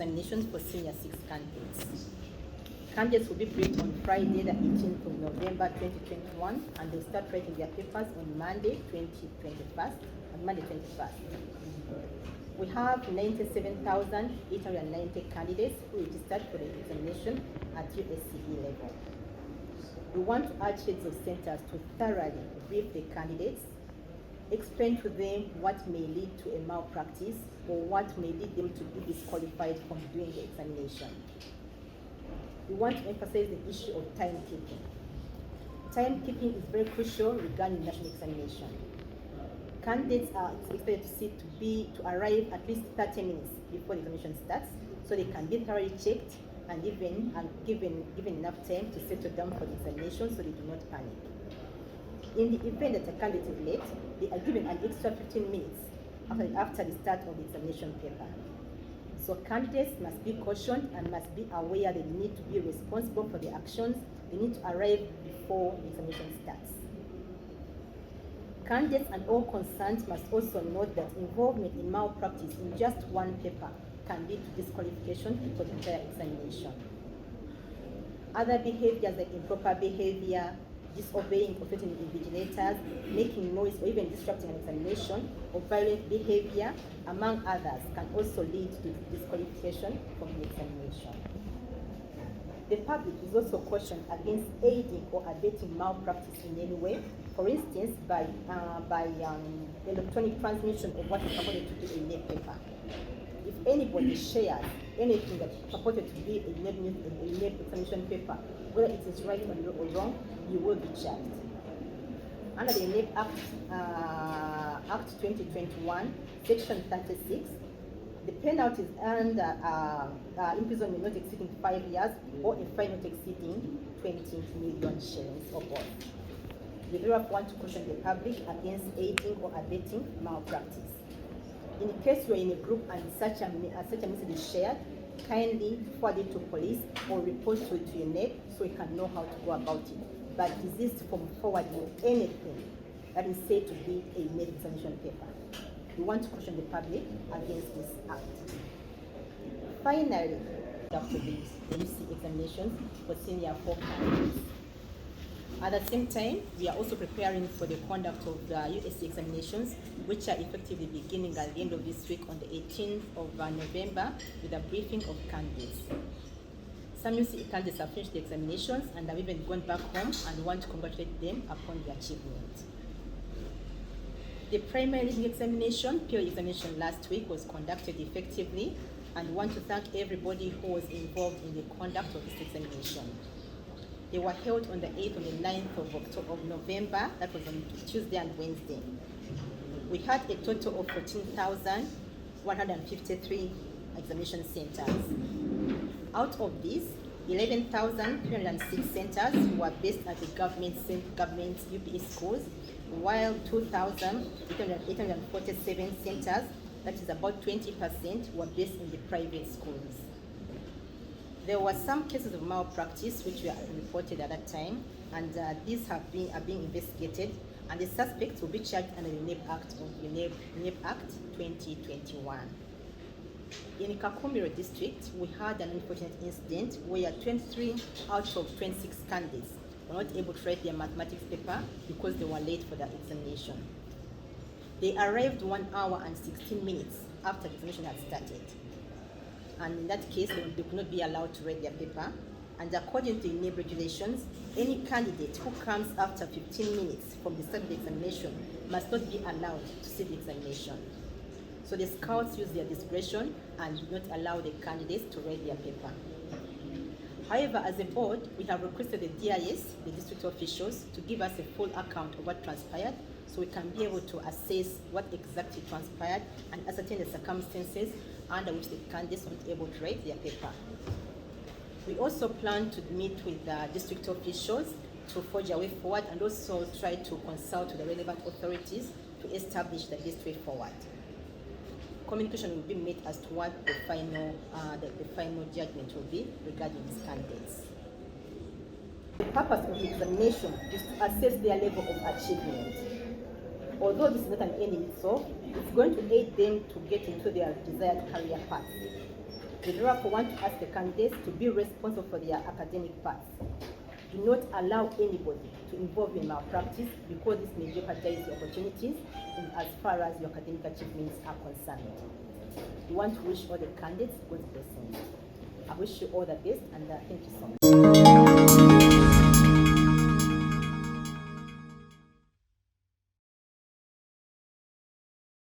examinations for Senior 6 candidates. Candidates will be briefed on Friday, the 18th of November 2021, and they'll start writing their papers on Monday, 21st. We have 97,890 candidates who registered for the examination at USCE level. We want to urge heads of centers to thoroughly brief the candidates, explain to them what may lead to a malpractice or what may lead them to be disqualified from doing the examination. We want to emphasize the issue of timekeeping. Timekeeping is very crucial regarding national examination. Candidates are expected to arrive at least 30 minutes before the examination starts, so they can be thoroughly checked and given enough time to settle down for the examination so they do not panic. In the event that a candidate is late, they are given an extra 15 minutes after the start of the examination paper. So candidates must be cautioned and must be aware they need to be responsible for the actions. They need to arrive before the examination starts. Candidates and all concerned must also note that involvement in malpractice in just one paper can lead to disqualification for the entire examination. Other behaviors like improper behavior, disobeying or threatening invigilators, making noise or even disrupting an examination, or violent behavior, among others, can also lead to disqualification from the examination. The public is also cautioned against aiding or abetting malpractice in any way, for instance, by electronic transmission of what is purported to be a UNEB paper. If anybody shares anything that is purported to be a UNEB examination paper, whether it is right or wrong, you will be charged. Under the UNEB Act 2021, Section 36, the penalties under imprisonment not exceeding 5 years or a fine not exceeding 20 million shillings or both. We therefore want to caution the public against aiding or abetting malpractice. In case you are in a group and such a message is shared, kindly forward it to police or report to UNEB so you can know how to go about it. But desist from forwarding anything that is said to be a UNEB examination paper. We want to caution the public against this act. Finally, after the UC examinations for Senior 4 candidates. At the same time, we are also preparing for the conduct of the USC examinations, which are effectively beginning at the end of this week on the 18th of November with a briefing of candidates. Some UC candidates have finished the examinations and have even gone back home, and we want to congratulate them upon the achievement. The primary reading examination, PLE examination last week, was conducted effectively, and we want to thank everybody who was involved in the conduct of this examination. They were held on the 8th and the 9th of November, that was on Tuesday and Wednesday. We had a total of 14,153 examination centers. Out of these, 11,306 centers were based at the government UPE schools, while 2,847 centers, that is about 20%, were based in the private schools. There were some cases of malpractice which were reported at that time, and these are being investigated, and the suspects will be charged under the UNEB Act 2021. In Kakumiro district, we had an unfortunate incident where 23 out of 26 candidates were not able to write their mathematics paper because they were late for their examination. They arrived 1 hour and 16 minutes after the examination had started. And in that case, they could not be allowed to write their paper. And according to UNEB regulations, any candidate who comes after 15 minutes from the start of the examination must not be allowed to sit the examination. So the scouts use their discretion and do not allow the candidates to write their paper. However, as a board, we have requested the DIS, the district officials, to give us a full account of what transpired, so we can be able to assess what exactly transpired and ascertain the circumstances under which the candidates weren't able to write their paper. We also plan to meet with the district officials to forge a way forward and also try to consult with the relevant authorities to establish the best way forward. Communication will be made as to what the final judgment will be regarding these candidates. The purpose of the examination is to assess their level of achievement. Although this is not an end in itself, it's going to aid them to get into their desired career path. We therefore want to ask the candidates to be responsible for their academic paths. Do not allow anybody to involve you in malpractice, because this may jeopardize your opportunities as far as your academic achievements are concerned. We want to wish all the candidates God's blessings. I wish you all the best, and thank you so much.